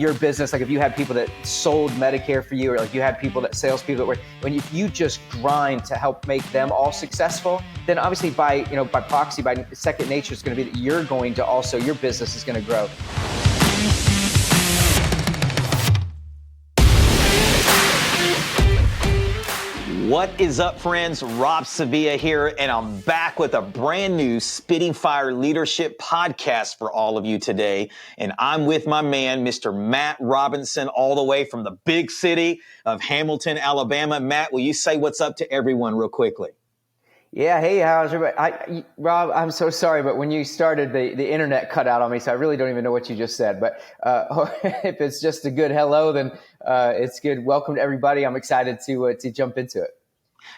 your business, like if you had people that sold Medicare for you, or like you had people that salespeople that were, when you just grind to help make them all successful, then obviously by proxy, by second nature, it's going to be that you're going to also, your business is going to grow. What is up, friends? Rob Sevilla here, and I'm back with a brand new Spitting Fire Leadership podcast for all of you today. And I'm with my man, Mr. Matt Robinson, all the way from the big city of Hamilton, Alabama. Matt, will you say what's up to everyone real quickly? Yeah, hey, how's everybody? Rob, I'm so sorry, but when you started, the internet cut out on me, so I really don't even know what you just said. But if it's just a good hello, then it's good. Welcome to everybody. I'm excited to jump into it.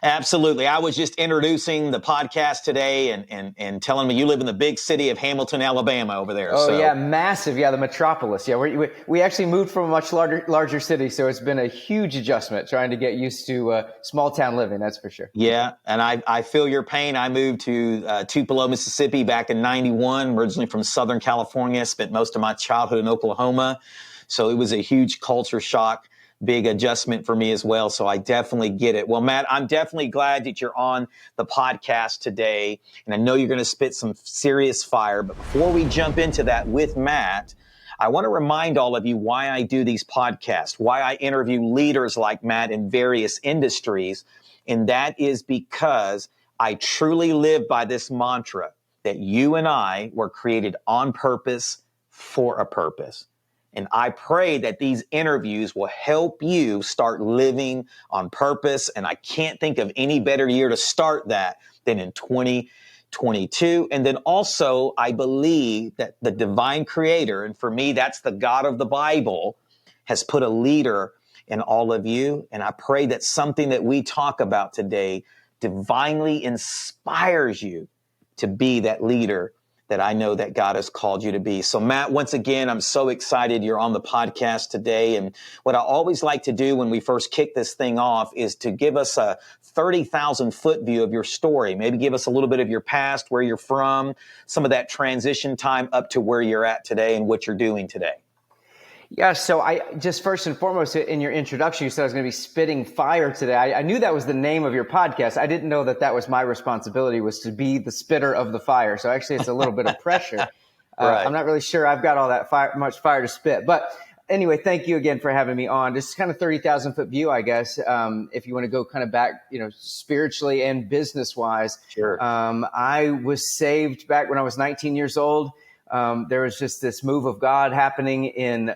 Absolutely. I was just introducing the podcast today and telling me you live in the big city of Hamilton, Alabama over there. Oh, so. Yeah, massive. Yeah, the metropolis. Yeah, we actually moved from a much larger city, so it's been a huge adjustment trying to get used to small town living, that's for sure. Yeah, and I feel your pain. I moved to Tupelo, Mississippi back in 91, originally from Southern California, spent most of my childhood in Oklahoma. So it was a huge culture shock. Big adjustment for me as well. So I definitely get it. Well, Matt, I'm definitely glad that you're on the podcast today. And I know you're going to spit some serious fire. But before we jump into that with Matt, I want to remind all of you why I do these podcasts, why I interview leaders like Matt in various industries. And that is because I truly live by this mantra that you and I were created on purpose for a purpose. And I pray that these interviews will help you start living on purpose. And I can't think of any better year to start that than in 2022. And then also, I believe that the divine creator, and for me, that's the God of the Bible, has put a leader in all of you. And I pray that something that we talk about today divinely inspires you to be that leader that I know that God has called you to be. So Matt, once again, I'm so excited you're on the podcast today. And what I always like to do when we first kick this thing off is to give us a 30,000 foot view of your story. Maybe give us a little bit of your past, where you're from, some of that transition time up to where you're at today and what you're doing today. Yeah, so I just first and foremost, in your introduction, you said I was going to be spitting fire today. I knew that was the name of your podcast. I didn't know that was my responsibility, was to be the spitter of the fire. So actually, it's a little bit of pressure. Right. I'm not really sure I've got all that much fire to spit. But anyway, thank you again for having me on. This is kind of 30,000 foot view, I guess, if you want to go kind of back, spiritually and business wise. Sure. I was saved back when I was 19 years old. There was just this move of God happening in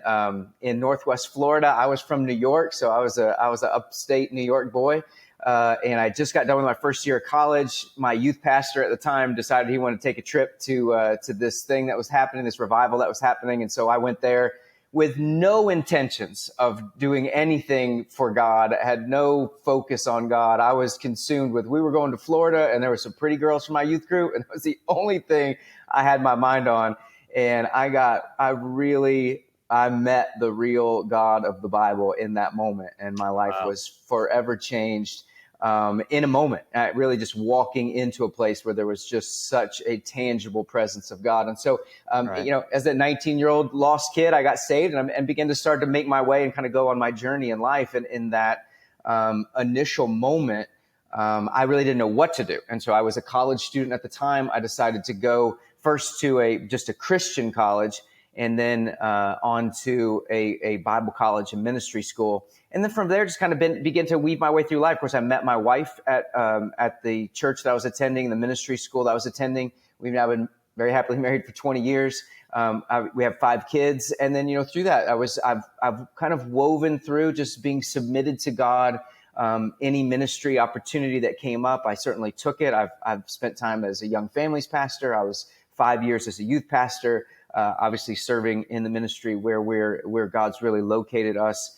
Northwest Florida. I was from New York, so I was an upstate New York boy, and I just got done with my first year of college. My youth pastor at the time decided he wanted to take a trip to this thing that was happening, this revival that was happening, and so I went there with no intentions of doing anything for God. I had no focus on God. I was consumed with, we were going to Florida, and there were some pretty girls from my youth group, and it was the only thing I had my mind on. And I met the real God of the Bible in that moment. And my life was forever changed in a moment. Really just walking into a place where there was just such a tangible presence of God. And so, as a 19-year-old lost kid, I got saved and began to start to make my way and kind of go on my journey in life. And in that initial moment, I really didn't know what to do. And so I was a college student at the time. I decided to go first to just a Christian college, and then on to a Bible college and ministry school. And then from there, just kind of begin to weave my way through life. Of course, I met my wife at the church that I was attending, the ministry school that I was attending. We've now been very happily married for 20 years. We have 5 kids. And then, through that, I've kind of woven through just being submitted to God. Any ministry opportunity that came up, I certainly took it. I've spent time as a young families pastor. I was 5 years as a youth pastor, obviously serving in the ministry where God's really located us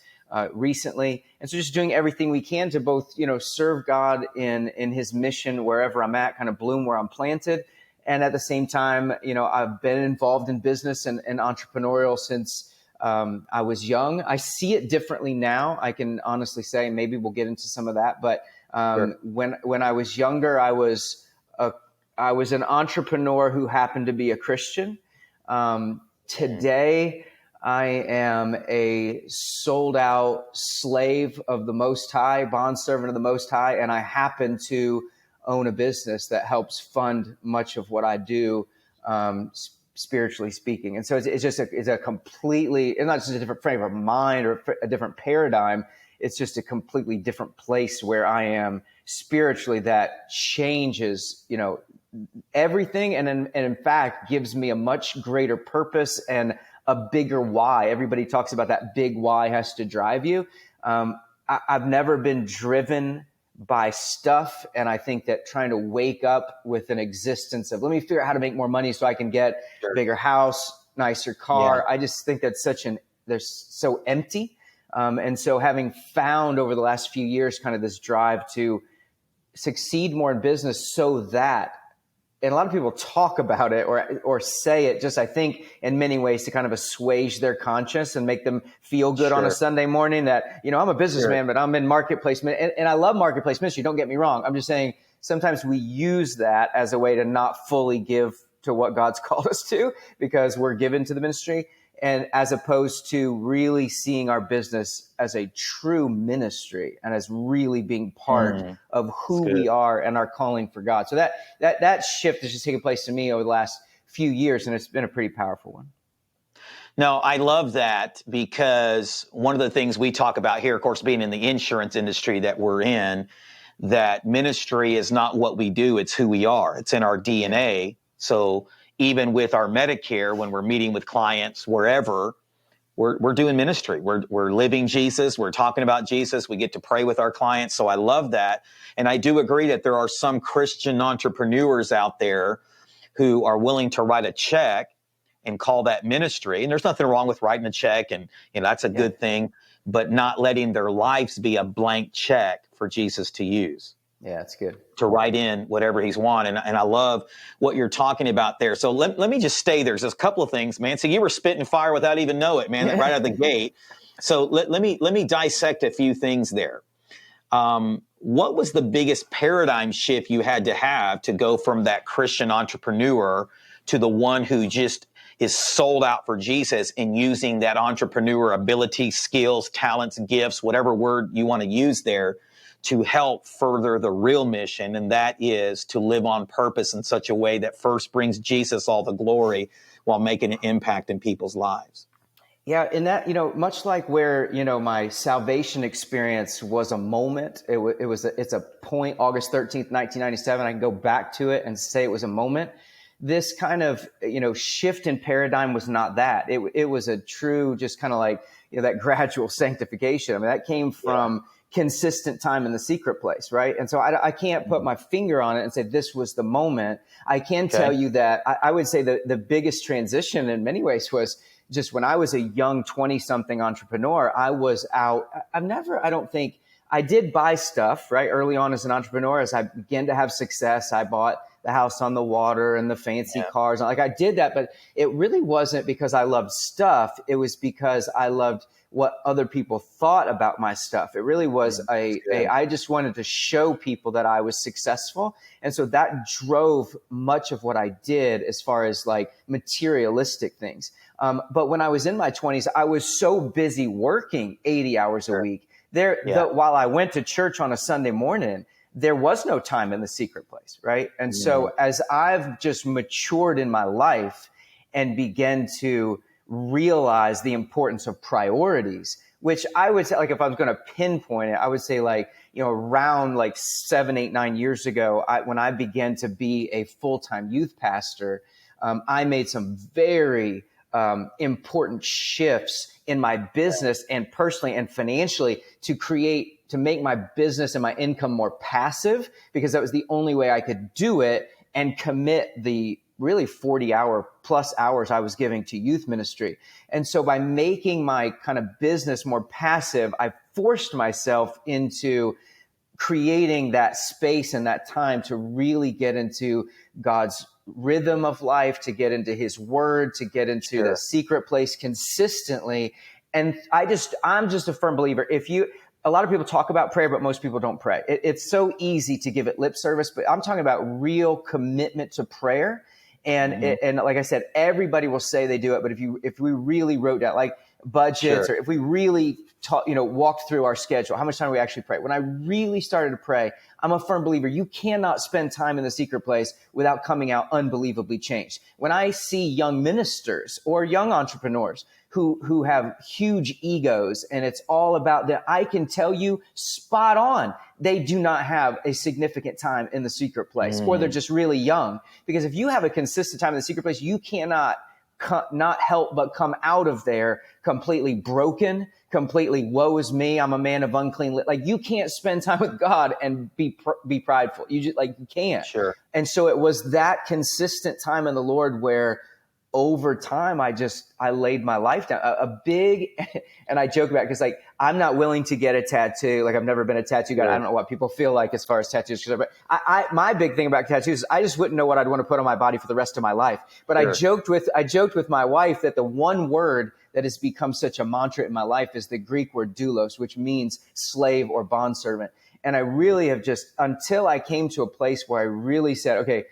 recently. And so just doing everything we can to both, serve God in his mission wherever I'm at, kind of bloom where I'm planted. And at the same time, I've been involved in business and entrepreneurial since I was young. I see it differently now. I can honestly say, maybe we'll get into some of that. But sure. When I was younger, I was an entrepreneur who happened to be a Christian. Today, I am a sold out slave of the Most High, bondservant of the Most High, and I happen to own a business that helps fund much of what I do, spiritually speaking. And so it's just it's a completely, it's not just a different frame of mind or a different paradigm. It's just a completely different place where I am spiritually that changes, everything. And in fact, gives me a much greater purpose and a bigger why. Everybody talks about that big why has to drive you. I've never been driven by stuff. And I think that trying to wake up with an existence of, let me figure out how to make more money so I can get a bigger house, nicer car. Yeah. I just think that's they're so empty. And so having found over the last few years kind of this drive to succeed more in business so that, and a lot of people talk about it or say it just, I think, in many ways to kind of assuage their conscience and make them feel good on a Sunday morning that, I'm a businessman, but I'm in marketplace. And I love marketplace ministry. Don't get me wrong. I'm just saying sometimes we use that as a way to not fully give to what God's called us to because we're given to the ministry. And as opposed to really seeing our business as a true ministry and as really being part of who we are and our calling for God. So that shift has just taken place to me over the last few years, and it's been a pretty powerful one. No, I love that because one of the things we talk about here, of course, being in the insurance industry that we're in, that ministry is not what we do, it's who we are. It's in our DNA. So even with our Medicare, when we're meeting with clients, wherever, we're doing ministry. We're living Jesus. We're talking about Jesus. We get to pray with our clients. So I love that. And I do agree that there are some Christian entrepreneurs out there who are willing to write a check and call that ministry. And there's nothing wrong with writing a check, and that's a good thing, but not letting their lives be a blank check for Jesus to use. Yeah, that's good. To write in whatever he's wanting. And I love what you're talking about there. So let me just stay there. There's a couple of things, man. So you were spitting fire without even knowing it, man, right out of the gate. So let me dissect a few things there. What was the biggest paradigm shift you had to have to go from that Christian entrepreneur to the one who just is sold out for Jesus and using that entrepreneur ability, skills, talents, gifts, whatever word you want to use there, to help further the real mission, and that is to live on purpose in such a way that first brings Jesus all the glory while making an impact in people's lives? Yeah, and that, much like where, my salvation experience was a moment, it's a point, August 13th, 1997, I can go back to it and say it was a moment. This kind of, shift in paradigm was not that. It was a true, just kind of like, that gradual sanctification. I mean, that came from consistent time in the secret place, right? And so I can't put my finger on it and say this was the moment. I can tell you that I would say that the biggest transition in many ways was just when I was a young 20-something entrepreneur. I was out. I did buy stuff, right? Early on as an entrepreneur, as I began to have success, I bought the house on the water and the fancy cars. Like I did that, but it really wasn't because I loved stuff. It was because I loved what other people thought about my stuff. It really was I just wanted to show people that I was successful. And so that drove much of what I did as far as like materialistic things. But when I was in my 20s, I was so busy working 80 hours a week. While I went to church on a Sunday morning, there was no time in the secret place, right? And so as I've just matured in my life and began to realize the importance of priorities, which I would say, like, if I was going to pinpoint it, I would say like, around like 7, 8, 9 years ago, when I began to be a full-time youth pastor, I made some very important shifts in my business and personally and financially to make my business and my income more passive, because that was the only way I could do it and commit the really 40 plus hours I was giving to youth ministry. And so by making my kind of business more passive, I forced myself into creating that space and that time to really get into God's rhythm of life, to get into his word, to get into the secret place consistently. And I'm just a firm believer. A lot of people talk about prayer, but most people don't pray. It's so easy to give it lip service, but I'm talking about real commitment to prayer And and like I said, everybody will say they do it, but if we really wrote down like budgets, or if we really walked through our schedule, how much time we actually pray. When I really started to pray, I'm a firm believer you cannot spend time in the secret place without coming out unbelievably changed. When I see young ministers or young entrepreneurs who have huge egos and it's all about that, I can tell you spot on, they do not have a significant time in the secret place, or they're just really young. Because if you have a consistent time in the secret place, you cannot not help but come out of there completely broken, completely woe is me, I'm a man of unclean lips. Like, you can't spend time with God and be prideful. You just you can't. Sure. And so it was that consistent time in the Lord where over time, I laid my life down. A big, and I joke about it because I'm not willing to get a tattoo. I've never been a tattoo guy. I don't know what people feel like as far as tattoos. But my big thing about tattoos is I just wouldn't know what I'd want to put on my body for the rest of my life. But I joked with my wife that the one word that has become such a mantra in my life is the Greek word doulos, which means slave or bondservant. And I really have until I came to a place where I really said, okay,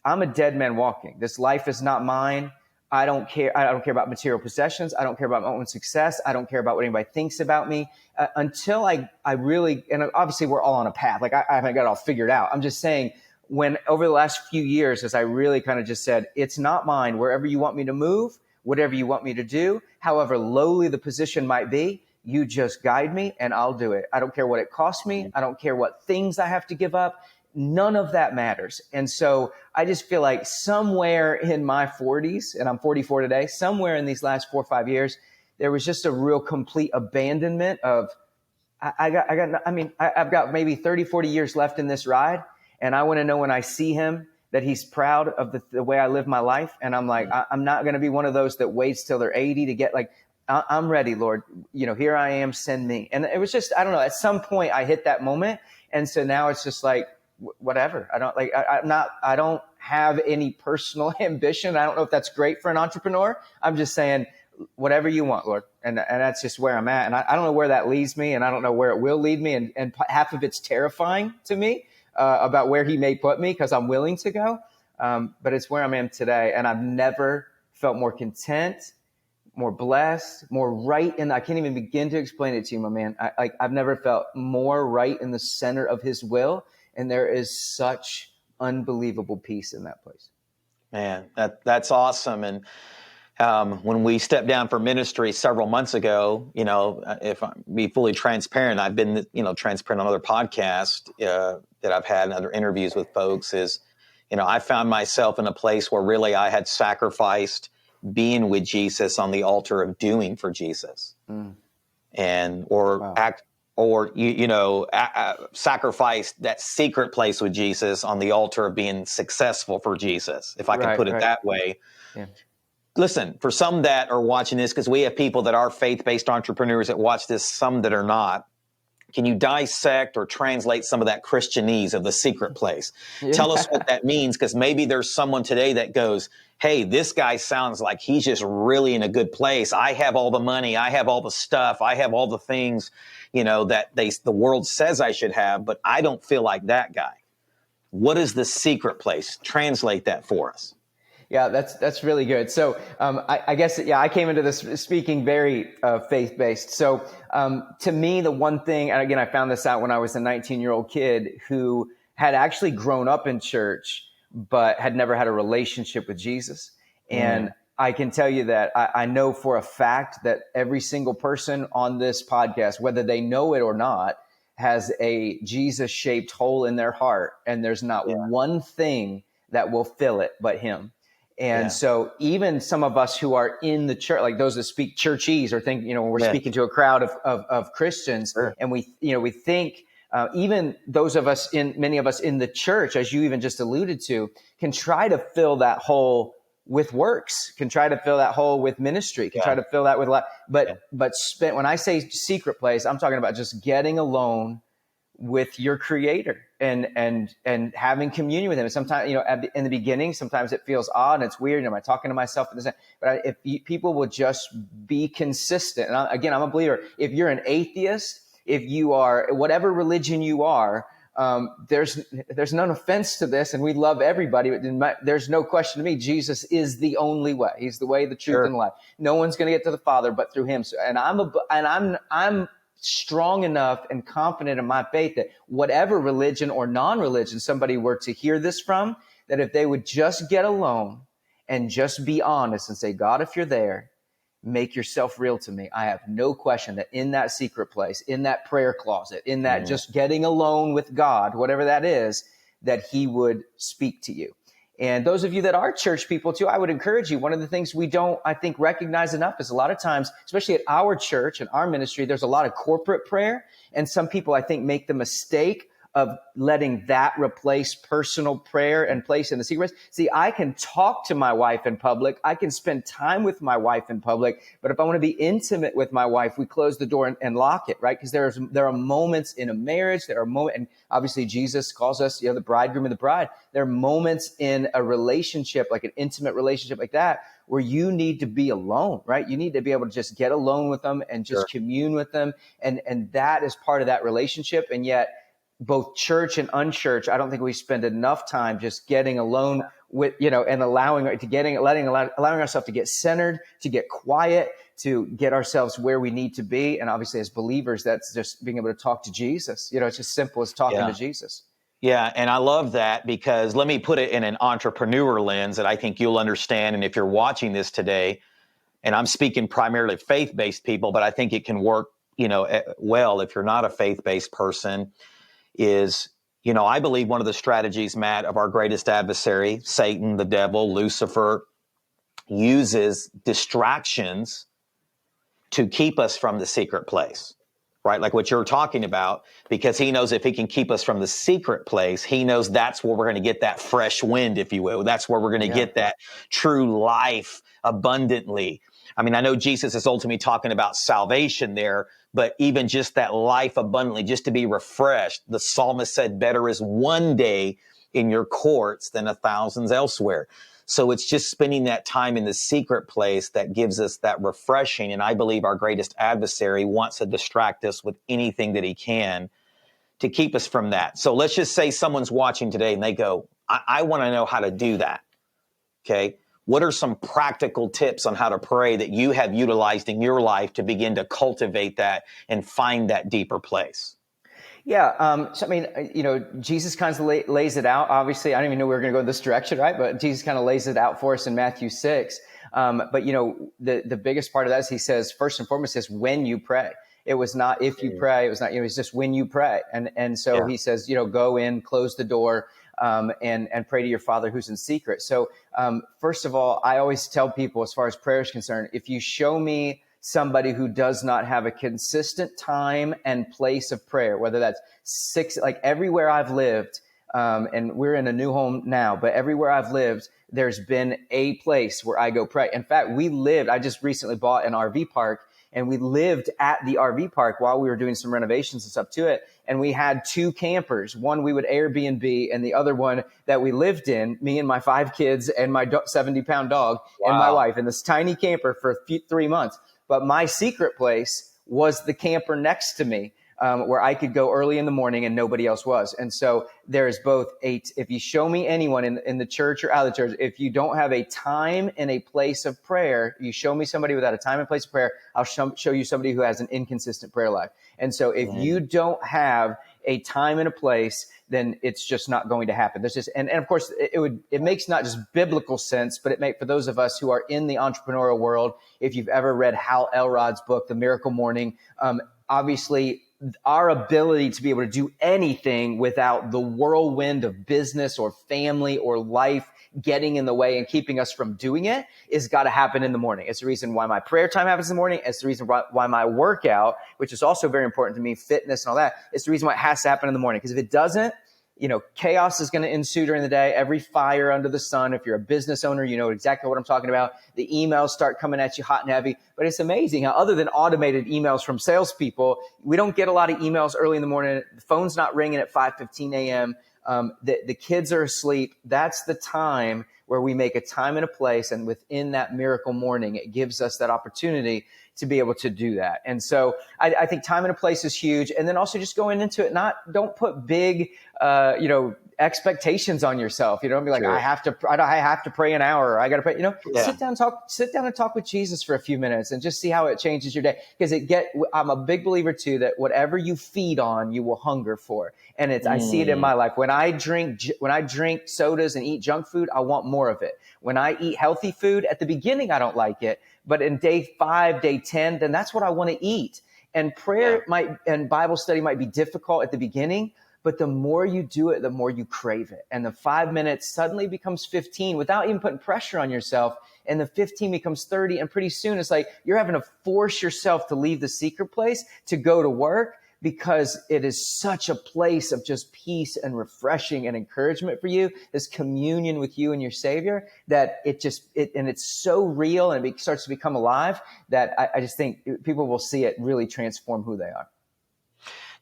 I'm a dead man walking. This life is not mine. I don't care. I don't care about material possessions. I don't care about my own success. I don't care about what anybody thinks about me until I really, and obviously we're all on a path. I haven't got it all figured out. I'm just saying, when over the last few years, as I really kind of just said, it's not mine. Wherever you want me to move, whatever you want me to do, however lowly the position might be, you just guide me and I'll do it. I don't care what it costs me. I don't care what things I have to give up. None of that matters. And so I just feel like somewhere in my 40s, and I'm 44 today, somewhere in these last 4 or 5 years, there was just a real complete abandonment of, I've got maybe 30, 40 years left in this ride. And I want to know when I see him that he's proud of the way I live my life. And I'm like, I'm not going to be one of those that waits till they're 80 to get I'm ready, Lord. Here I am, send me. And it was just, I don't know, at some point I hit that moment. And so now it's just whatever. I don't have any personal ambition. I don't know if that's great for an entrepreneur. I'm just saying, whatever you want, Lord. And that's just where I'm at. And I don't know where that leads me, and I don't know where it will lead me. And half of it's terrifying to me about where he may put me, because I'm willing to go. But it's where I am today. And I've never felt more content, more blessed, more right I can't even begin to explain it to you, my man. I've never felt more right in the center of his will. And there is such unbelievable peace in that place. Man, that's awesome. And when we stepped down for ministry several months ago, if I be fully transparent, I've been, transparent on other podcasts that I've had and other interviews with folks, is, I found myself in a place where really I had sacrificed being with Jesus on the altar of doing for Jesus. Sacrifice that secret place with Jesus on the altar of being successful for Jesus, if I can put it that way. Yeah. Listen, for some that are watching this, because we have people that are faith-based entrepreneurs that watch this, some that are not, can you dissect or translate some of that Christianese of the secret place? Yeah. Tell us what that means, because maybe there's someone today that goes, hey, this guy sounds like he's just really in a good place. I have all the money. I have all the stuff. I have all the things, that the world says I should have, but I don't feel like that guy. What is the secret place? Translate that for us. Yeah, that's really good. So I guess, I came into this speaking very faith-based. So to me, the one thing, and again, I found this out when I was a 19-year-old kid who had actually grown up in church, but had never had a relationship with Jesus. And I can tell you that I know for a fact that every single person on this podcast, whether they know it or not, has a Jesus-shaped hole in their heart. And there's not one thing that will fill it but him. And so even some of us who are in the church, like those that speak churchese or think, when we're speaking to a crowd of Christians, and we think, even many of us in the church, as you even just alluded to, can try to fill that hole with works, can try to fill that hole with ministry, can try to fill that with life. But when I say secret place, I'm talking about just getting alone with your creator and having communion with him. And sometimes, in the beginning, sometimes it feels odd and it's weird. Am I talking to myself? But if people will just be consistent, and I'm a believer, if you're an atheist, if you are whatever religion you are, There's none offense to this, and we love everybody, but there's no question to me, Jesus is the only way. He's the way, the truth, and the life. No one's going to get to the Father but through him. So, and I'm strong enough and confident in my faith that whatever religion or non-religion somebody were to hear this from, that if they would just get alone and just be honest and say, God, if you're there, make yourself real to me. I have no question that in that secret place, in that prayer closet, in that just getting alone with God, whatever that is, that he would speak to you. And those of you that are church people too, I would encourage you. One of the things we don't, I think, recognize enough is a lot of times, especially at our church and our ministry, there's a lot of corporate prayer. And some people, I think, make the mistake of letting that replace personal prayer and place in the secret place. See, I can talk to my wife in public. I can spend time with my wife in public. But if I want to be intimate with my wife, we close the door and lock it, right? Because there are moments in a marriage, there are moments, and obviously Jesus calls us, the bridegroom and the bride. There are moments in a relationship, like an intimate relationship like that, where you need to be alone, right? You need to be able to just get alone with them and just commune with them. And that is part of that relationship. And yet, both church and unchurch, I don't think we spend enough time just getting alone with, and allowing ourselves to get centered, to get quiet, to get ourselves where we need to be. And obviously as believers, that's just being able to talk to Jesus. It's as simple as talking to Jesus. Yeah, and I love that, because let me put it in an entrepreneur lens that I think you'll understand. And if you're watching this today, and I'm speaking primarily faith-based people, but I think it can work, well if you're not a faith-based person, is, I believe one of the strategies, Matt, of our greatest adversary, Satan, the devil, Lucifer, uses distractions to keep us from the secret place, right? Like what you're talking about, because he knows if he can keep us from the secret place, he knows that's where we're going to get that fresh wind, if you will. That's where we're going to get that true life abundantly. I mean, I know Jesus is ultimately talking about salvation there, but even just that life abundantly, just to be refreshed. The psalmist said, better is one day in your courts than 1,000 elsewhere. So it's just spending that time in the secret place that gives us that refreshing. And I believe our greatest adversary wants to distract us with anything that he can to keep us from that. So let's just say someone's watching today and they go, I want to know how to do that. Okay. What are some practical tips on how to pray that you have utilized in your life to begin to cultivate that and find that deeper place? Yeah. So, I mean, Jesus kind of lays it out. Obviously, I didn't even know we were going to go in this direction, right? But Jesus kind of lays it out for us in Matthew 6. But, the biggest part of that is he says, first and foremost, is when you pray. It was not if you pray. It was not, it's just when you pray. And so he says, go in, close the door, and pray to your Father who's in secret. So, first of all, I always tell people, as far as prayer is concerned, if you show me somebody who does not have a consistent time and place of prayer, whether that's everywhere I've lived, and we're in a new home now, but everywhere I've lived, there's been a place where I go pray. In fact, I just recently bought an RV park, and we lived at the RV park while we were doing some renovations and stuff to it. And we had two campers. One we would Airbnb, and the other one that we lived in, me and my 5 kids and my 70-pound dog and my wife, in this tiny camper for 3 months. But my secret place was the camper next to me, where I could go early in the morning and nobody else was. And so there is both if you show me anyone in the church or out of the church, if you don't have a time and a place of prayer, you show me somebody without a time and place of prayer, I'll show you somebody who has an inconsistent prayer life. And so if you don't have a time and a place, then it's just not going to happen. There's just, and of course it makes not just biblical sense, but for those of us who are in the entrepreneurial world, if you've ever read Hal Elrod's book, The Miracle Morning, obviously our ability to be able to do anything without the whirlwind of business or family or life getting in the way and keeping us from doing it is got to happen in the morning. It's the reason why my prayer time happens in the morning. It's the reason why my workout, which is also very important to me, fitness and all that, it's the reason why it has to happen in the morning. Because if it doesn't, chaos is going to ensue during the day. Every fire under the sun. If you're a business owner, you know exactly what I'm talking about. The emails start coming at you hot and heavy. But it's amazing how, other than automated emails from salespeople, we don't get a lot of emails early in the morning. The phone's not ringing at 5:15 a.m. The kids are asleep. That's the time where we make a time and a place. And within that miracle morning, it gives us that opportunity to be able to do that. And so I think time and a place is huge. And then also just going into it, don't put big, expectations on yourself. Don't be like, Sure. I have to pray an hour. Or I got to pray, Yeah. sit down and talk with Jesus for a few minutes and just see how it changes your day. Because I'm a big believer too, that whatever you feed on, you will hunger for. And I see it in my life. When I drink sodas and eat junk food, I want more of it. When I eat healthy food, at the beginning, I don't like it. But in day 5, day 10, then that's what I want to eat. And prayer and Bible study might be difficult at the beginning, but the more you do it, the more you crave it. And the 5 minutes suddenly becomes 15 without even putting pressure on yourself. And the 15 becomes 30. And pretty soon it's like you're having to force yourself to leave the secret place to go to work, because it is such a place of just peace and refreshing and encouragement for you, this communion with you and your Savior, that and it's so real, and it starts to become alive, that I just think people will see it really transform who they are.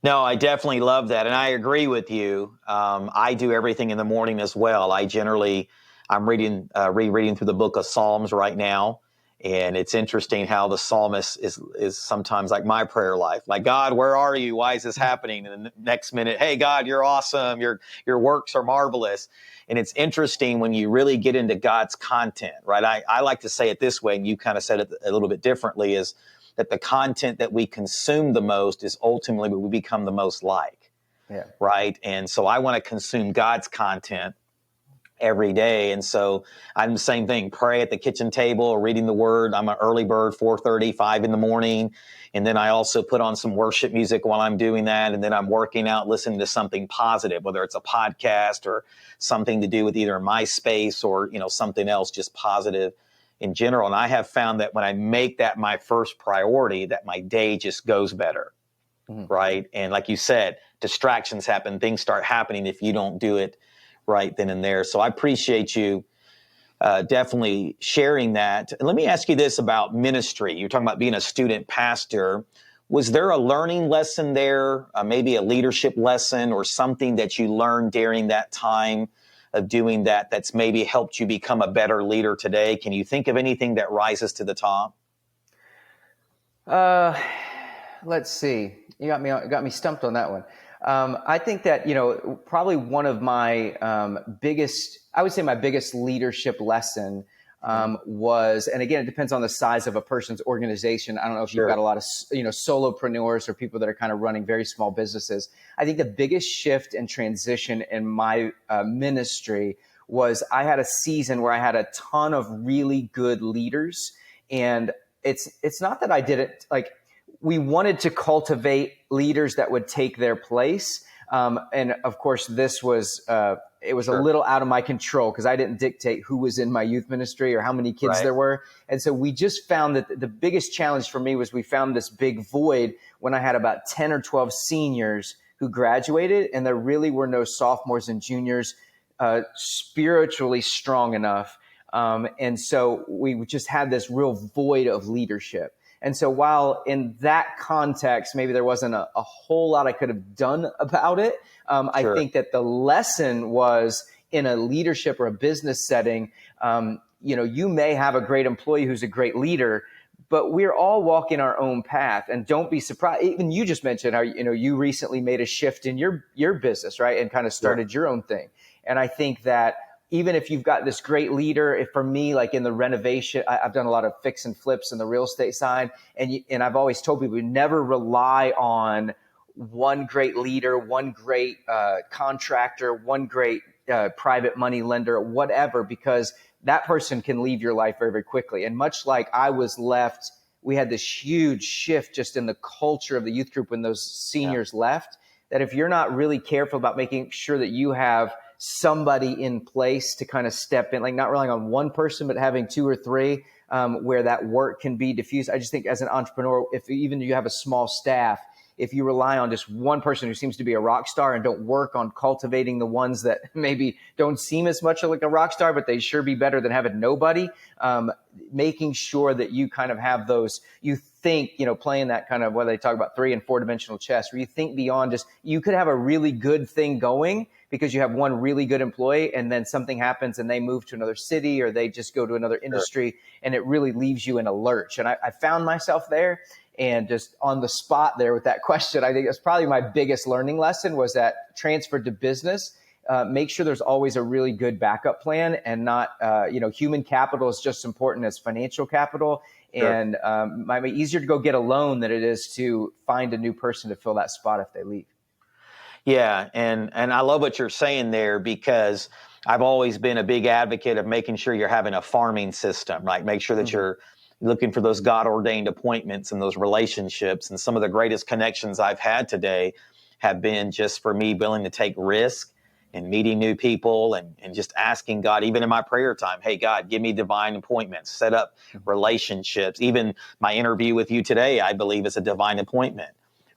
No, I definitely love that. And I agree with you. I do everything in the morning as well. I'm rereading through the book of Psalms right now. And it's interesting how the psalmist is sometimes like my prayer life. Like, God, where are you? Why is this happening? And the next minute, hey, God, you're awesome. Your works are marvelous. And it's interesting when you really get into God's content, right? I like to say it this way, and you kind of said it a little bit differently, is that the content that we consume the most is ultimately what we become the most like, right? And so I want to consume God's content every day. And so I'm the same thing, pray at the kitchen table, reading the word. I'm an early bird, 4:30, 5 in the morning. And then I also put on some worship music while I'm doing that. And then I'm working out, listening to something positive, whether it's a podcast or something to do with either MySpace or, something else, just positive in general. And I have found that when I make that my first priority, that my day just goes better. Right. And like you said, distractions happen, things start happening if you don't do it right then and there. So I appreciate you definitely sharing that. And let me ask you this about ministry. You're talking about being a student pastor. Was there a learning lesson there, maybe a leadership lesson or something that you learned during that time of doing that that's maybe helped you become a better leader today? Can you think of anything that rises to the top? Let's see. You got me stumped on that one. I think that, probably one of my biggest leadership lesson was, and again, it depends on the size of a person's organization. I don't know if you've got a lot of, solopreneurs or people that are kind of running very small businesses. I think the biggest shift and transition in my ministry was I had a season where I had a ton of really good leaders. And it's not that I did it like, we wanted to cultivate leaders that would take their place. And of course, this was, it was a little out of my control because I didn't dictate who was in my youth ministry or how many kids there were. And so we just found that the biggest challenge for me was we found this big void when I had about 10 or 12 seniors who graduated, and there really were no sophomores and juniors spiritually strong enough. And so we just had this real void of leadership. And so while in that context, maybe there wasn't a whole lot I could have done about it, I think that the lesson was in a leadership or a business setting, you may have a great employee who's a great leader, but we're all walking our own path. And don't be surprised. Even you just mentioned how, you recently made a shift in your business, right? And kind of started your own thing. And I think that even if you've got this great leader, for me, like in the renovation, I've done a lot of fix and flips in the real estate side. And I've always told people, never rely on one great leader, one great contractor, one great private money lender, whatever, because that person can leave your life very, very quickly. And much like I was left, we had this huge shift just in the culture of the youth group when those seniors left, that if you're not really careful about making sure that you have somebody in place to kind of step in, like not relying on one person, but having two or three where that work can be diffused. I just think as an entrepreneur, if even you have a small staff, if you rely on just one person who seems to be a rock star and don't work on cultivating the ones that maybe don't seem as much like a rock star, but they sure be better than having nobody, making sure that you kind of have those, you think, playing that kind of, what they talk about 3 and 4 dimensional chess, where you think beyond just, you could have a really good thing going because you have one really good employee, and then something happens and they move to another city or they just go to another industry, and it really leaves you in a lurch. And I found myself there, and just on the spot there with that question, I think that's probably my biggest learning lesson, was that transferred to business. Make sure there's always a really good backup plan, and not, human capital is just as important as financial capital. Sure. And it might be easier to go get a loan than it is to find a new person to fill that spot if they leave. Yeah. And I love what you're saying there, because I've always been a big advocate of making sure you're having a farming system, right? Make sure that you're looking for those God-ordained appointments and those relationships. And some of the greatest connections I've had today have been just for me willing to take risk and meeting new people, and just asking God, even in my prayer time, hey, God, give me divine appointments, set up relationships. Even my interview with you today, I believe, is a divine appointment,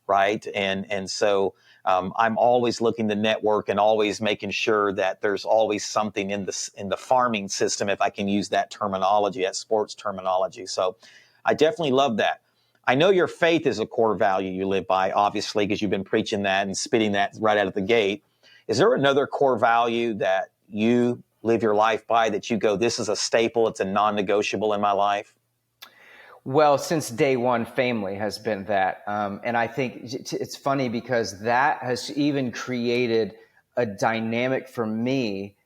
right? And so I'm always looking to network, and always making sure that there's always something in the farming system, if I can use that terminology, that sports terminology. So I definitely love that. I know your faith is a core value you live by, obviously, because you've been preaching that and spitting that right out of the gate. Is there another core value that you live your life by, that you go, this is a staple, it's a non-negotiable in my life? Well, since day one, family has been that. And I think it's funny, because that has even created a dynamic for me.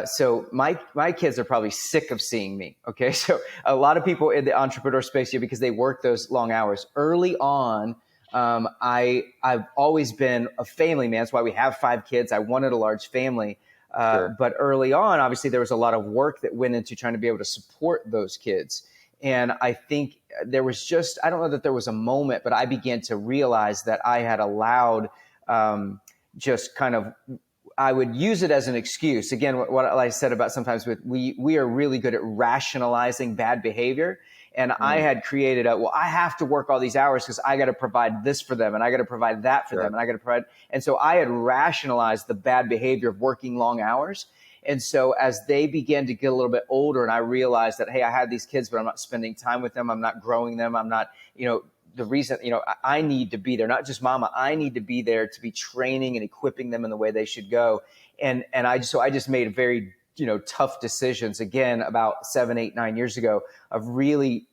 So my kids are probably sick of seeing me. Okay. So a lot of people in the entrepreneur space here, because they work those long hours early on. I've always been a family man. That's why we have 5 kids. I wanted a large family. Sure. But early on, obviously, there was a lot of work that went into trying to be able to support those kids. And I think there was just, I don't know that there was a moment, but I began to realize that I had allowed just kind of, I would use it as an excuse. Again, what I said about sometimes we are really good at rationalizing bad behavior. And I had created I have to work all these hours because I got to provide this for them, and I got to provide that for them, and I got to provide. And so I had rationalized the bad behavior of working long hours. And so as they began to get a little bit older, and I realized that, hey, I had these kids, but I'm not spending time with them. I'm not growing them. I'm not, the reason, I need to be there, not just mama. I need to be there to be training and equipping them in the way they should go. And I just made a very, tough decisions, again, about 7, 8, 9 years ago, of really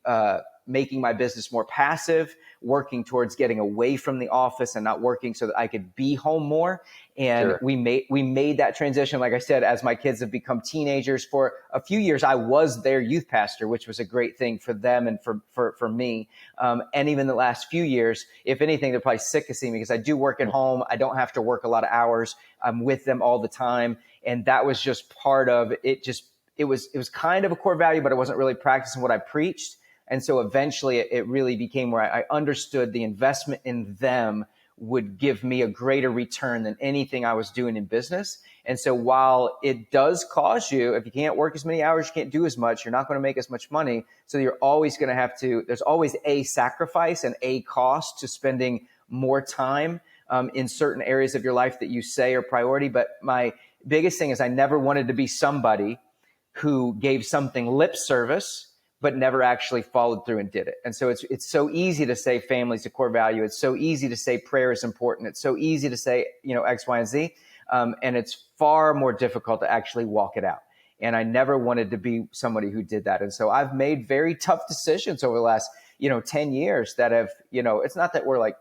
making my business more passive, working towards getting away from the office and not working so that I could be home more. And Sure. we made that transition. Like I said, as my kids have become teenagers, for a few years, I was their youth pastor, which was a great thing for them and for me. And even the last few years, if anything, they're probably sick of seeing me, because I do work at home. I don't have to work a lot of hours. I'm with them all the time. And that was just part of it. It was kind of a core value, but I wasn't really practicing what I preached. And so eventually it really became where I understood the investment in them would give me a greater return than anything I was doing in business. And so while it does cause you, if you can't work as many hours, you can't do as much, you're not going to make as much money. So you're always going to have to, there's always a sacrifice and a cost to spending more time in certain areas of your life that you say are priority. But my biggest thing is I never wanted to be somebody who gave something lip service but never actually followed through and did it. And so it's so easy to say family is a core value. It's so easy to say prayer is important. It's so easy to say, X, Y, and Z. And it's far more difficult to actually walk it out. And I never wanted to be somebody who did that. And so I've made very tough decisions over the last, 10 years that have, it's not that we're like,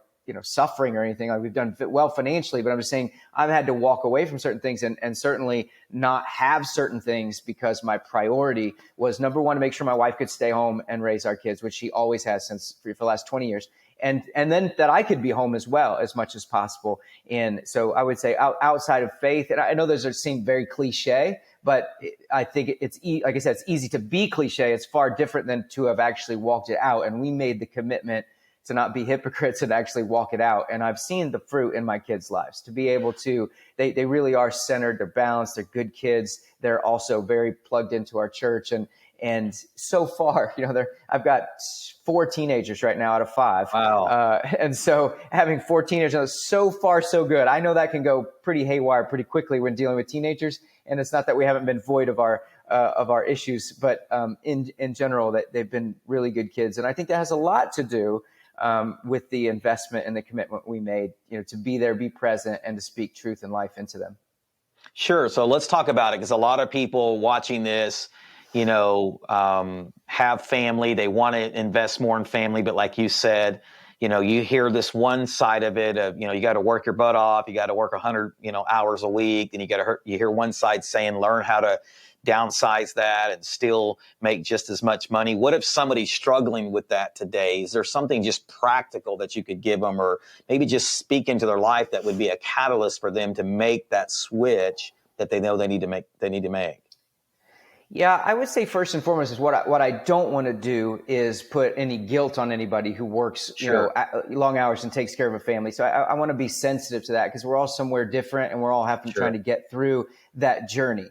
suffering or anything. Like, we've done well financially, but I'm just saying I've had to walk away from certain things and certainly not have certain things, because my priority was, number one, to make sure my wife could stay home and raise our kids, which she always has for the last 20 years. And then that I could be home as well as much as possible. And so I would say outside of faith, and I know those seem very cliche, but I think like I said, it's easy to be cliche. It's far different than to have actually walked it out. And we made the commitment to not be hypocrites and actually walk it out. And I've seen the fruit in my kids' lives, to be able to, they really are centered, they're balanced, they're good kids. They're also very plugged into our church. And so far, I've got 4 teenagers right now out of 5. Wow. And so having 4 teenagers, so far, so good. I know that can go pretty haywire pretty quickly when dealing with teenagers. And it's not that we haven't been void of our issues, but in general, that they've been really good kids. And I think that has a lot to do with the investment and the commitment we made, to be there, be present, and to speak truth and life into them. Sure. So let's talk about it, because a lot of people watching this, have family. They want to invest more in family. But like you said, you hear this one side of it of, you got to work your butt off. You got to work 100, hours a week. And you hear one side saying, learn how to downsize that and still make just as much money. What if somebody's struggling with that today? Is there something just practical that you could give them, or maybe just speak into their life that would be a catalyst for them to make that switch that they know they need to make? Yeah, I would say first and foremost is what I don't want to do is put any guilt on anybody who works, Sure. Long hours and takes care of a family. So I want to be sensitive to that, because we're all somewhere different and we're all trying to get through that journey.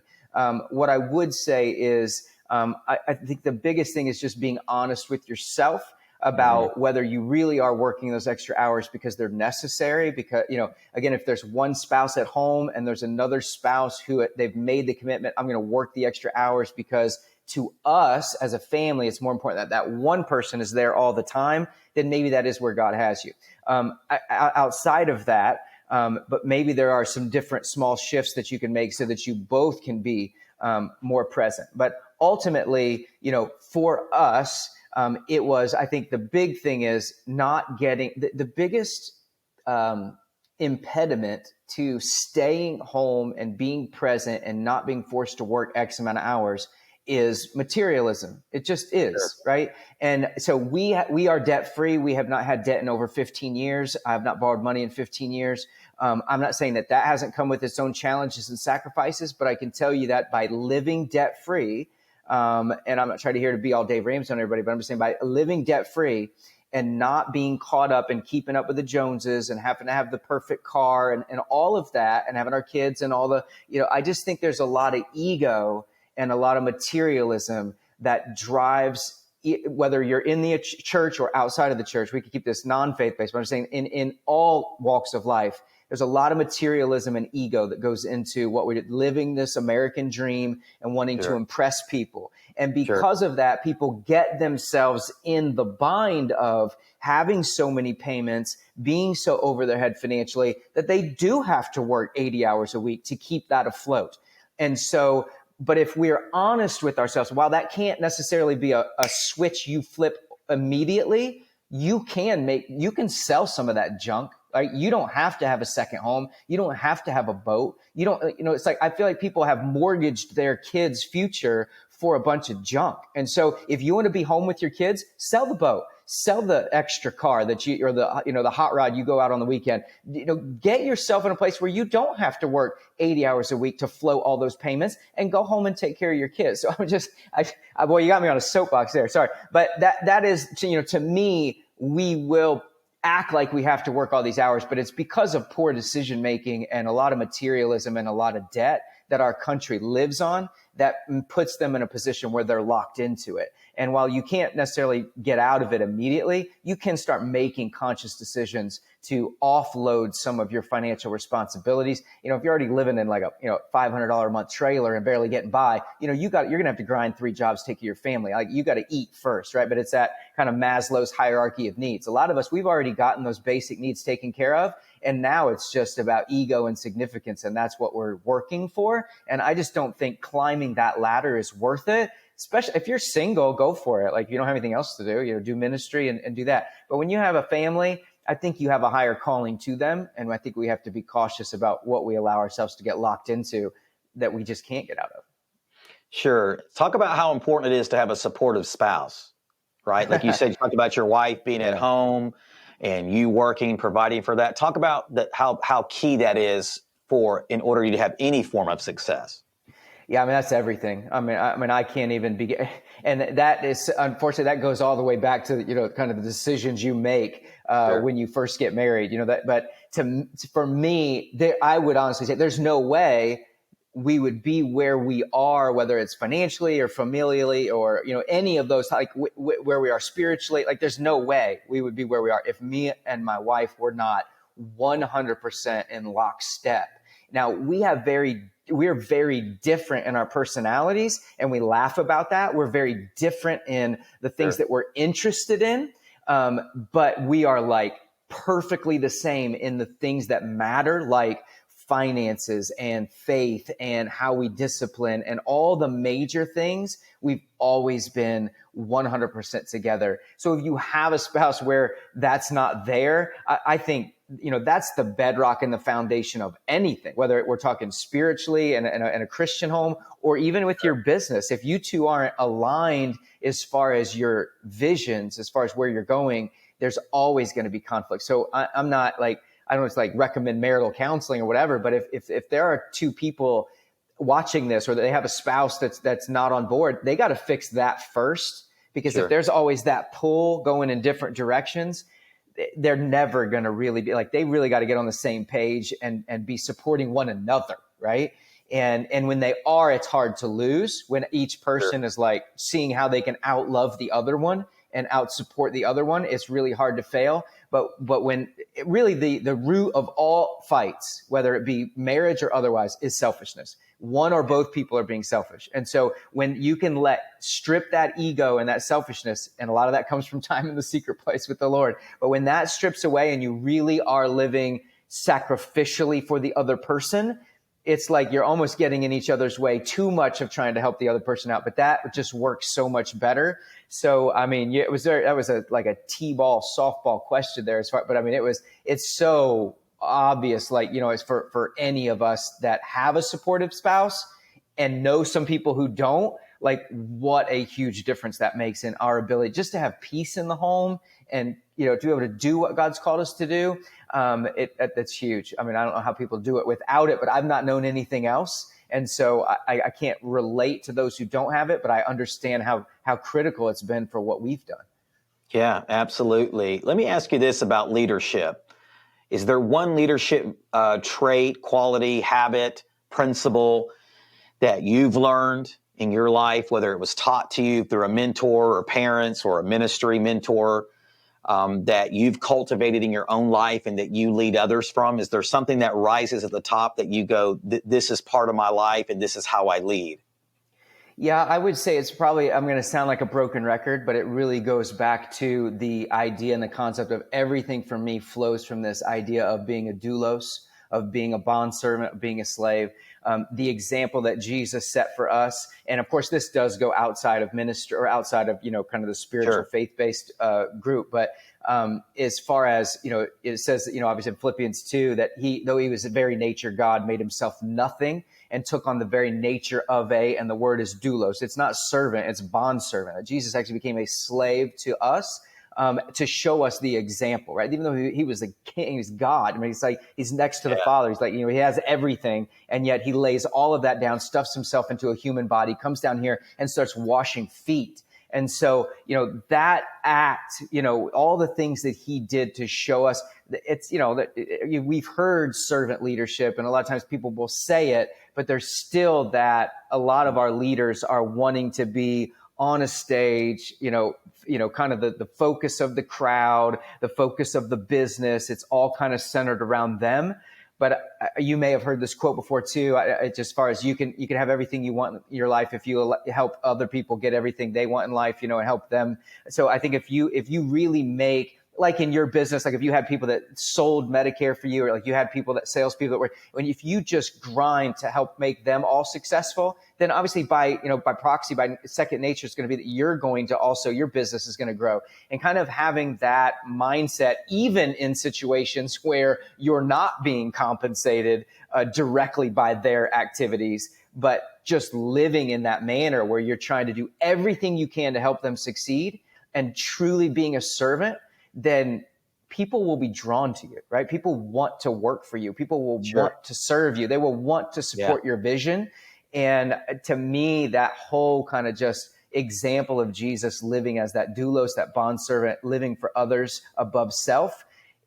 What I would say is, I think the biggest thing is just being honest with yourself about whether you really are working those extra hours because they're necessary. Because, again, if there's one spouse at home and there's another spouse who they've made the commitment, I'm going to work the extra hours because to us as a family, it's more important that that one person is there all the time, then maybe that is where God has you. Outside of that, but maybe there are some different small shifts that you can make so that you both can be more present. But ultimately, for us, it was, I think the big thing is not getting the biggest impediment to staying home and being present and not being forced to work X amount of hours is materialism. It just is, sure. Right? And so we are debt free. We have not had debt in over 15 years. I have not borrowed money in 15 years. I'm not saying that hasn't come with its own challenges and sacrifices, but I can tell you that by living debt free, and I'm not trying to here to be all Dave Ramsey on everybody, but I'm just saying by living debt free and not being caught up and keeping up with the Joneses and having to have the perfect car and all of that, and having our kids and all the, I just think there's a lot of ego and a lot of materialism that drives, whether you're in the church or outside of the church. We could keep this non-faith based, but I'm saying in all walks of life, there's a lot of materialism and ego that goes into what we're living this American dream and wanting to impress people. And because of that, people get themselves in the bind of having so many payments, being so over their head financially, that they do have to work 80 hours a week to keep that afloat. And so, but if we're honest with ourselves, while that can't necessarily be a switch you flip immediately, you can sell some of that junk. Right? You don't have to have a second home. You don't have to have a boat. You don't, it's like, I feel like people have mortgaged their kids' future for a bunch of junk. And so if you want to be home with your kids, sell the boat, sell the extra car that or the hot rod you go out on the weekend, get yourself in a place where you don't have to work 80 hours a week to float all those payments, and go home and take care of your kids. So boy, you got me on a soapbox there. Sorry. But that is, to me, we will act like we have to work all these hours, but it's because of poor decision making and a lot of materialism and a lot of debt that our country lives on that puts them in a position where they're locked into it. And while you can't necessarily get out of it immediately, you can start making conscious decisions to offload some of your financial responsibilities. If you're already living in like a $500 a month trailer and barely getting by, you're going to have to grind 3 jobs to take care of your family. Like, you got to eat first, right? But it's that kind of Maslow's hierarchy of needs. A lot of us, we've already gotten those basic needs taken care of. And now it's just about ego and significance. And that's what we're working for. And I just don't think climbing that ladder is worth it. Especially if you're single, go for it. Like, if you don't have anything else to do, do ministry and do that. But when you have a family, I think you have a higher calling to them. And I think we have to be cautious about what we allow ourselves to get locked into that we just can't get out of. Sure. Talk about how important it is to have a supportive spouse, right? Like you said, you talked about your wife being at home and you working, providing for that. Talk about how key that is in order you to have any form of success. Yeah, I mean, that's everything. I mean, I can't even begin. And that is, unfortunately, that goes all the way back to, kind of the decisions you make when you first get married, but for me, I would honestly say there's no way we would be where we are, whether it's financially or familially or, any of those, like where we are spiritually. Like, there's no way we would be where we are if me and my wife were not 100% in lockstep. Now, we're very different in our personalities, and we laugh about that. We're very different in the things that we're interested in. But we are like perfectly the same in the things that matter, like finances and faith and how we discipline and all the major things. We've always been 100% together. So if you have a spouse where that's not there, I think, that's the bedrock and the foundation of anything, whether we're talking spiritually in a Christian home or even with your business. If you two aren't aligned as far as your visions, as far as where you're going, there's always going to be conflict. So I'm not like, I don't know, it's like recommend marital counseling or whatever, but if there are two people watching this or they have a spouse that's not on board, they got to fix that first, because if there's always that pull going in different directions, they're never going to really be like, they really got to get on the same page and be supporting one another. Right. And when they are, it's hard to lose when each person is like seeing how they can outlove the other one and out support the other one. It's really hard to fail. But when really the root of all fights, whether it be marriage or otherwise, is selfishness. One or both people are being selfish. And so when you can strip that ego and that selfishness, and a lot of that comes from time in the secret place with the Lord. But when that strips away and you really are living sacrificially for the other person, it's like you're almost getting in each other's way too much of trying to help the other person out. But that just works so much better. So, I mean, that was like a T-ball softball question there but I mean, it's so obvious, like, it's for any of us that have a supportive spouse and know some people who don't, like what a huge difference that makes in our ability just to have peace in the home and, to be able to do what God's called us to do. That's huge. I mean, I don't know how people do it without it, but I've not known anything else. And so I can't relate to those who don't have it, but I understand how critical it's been for what we've done. Yeah, absolutely. Let me ask you this about leadership. Is there one leadership trait, quality, habit, principle that you've learned in your life, whether it was taught to you through a mentor or parents or a ministry mentor, that you've cultivated in your own life and that you lead others from? Is there something that rises at the top that you go, this is part of my life and this is how I lead? Yeah, I would say it's probably, I'm going to sound like a broken record, but it really goes back to the idea and the concept of everything for me flows from this idea of being a doulos, of being a bondservant, of being a slave. The example that Jesus set for us. And of course, this does go outside of ministry or outside of, kind of the spiritual faith-based group. But as far as, it says, obviously in Philippians 2, that though he was a very nature God, made himself nothing and took on the very nature of and the word is doulos. It's not servant, it's bondservant. Jesus actually became a slave to us. To show us the example, right? Even though he was the king, he's God. I mean, it's like he's next to the Father. He's like, he has everything, and yet he lays all of that down, stuffs himself into a human body, comes down here and starts washing feet. And so, that act, all the things that he did to show us, it's, we've heard servant leadership, and a lot of times people will say it, but there's still that a lot of our leaders are wanting to be on a stage, kind of the focus of the crowd, the focus of the business. It's all kind of centered around them. But you may have heard this quote before too. As far as you can have everything you want in your life if you help other people get everything they want in life, and help them. So I think if you really make, like in your business, like if you had people that sold Medicare for you, or like you had salespeople that were, if you just grind to help make them all successful, then obviously by proxy, by second nature, it's going to be that you're going to also, your business is going to grow. And kind of having that mindset, even in situations where you're not being compensated directly by their activities, but just living in that manner where you're trying to do everything you can to help them succeed and truly being a servant, then people will be drawn to you, right? People want to work for you. People will want to serve you. They will want to support your vision. And to me, that whole kind of just example of Jesus living as that doulos, that bondservant, living for others above self,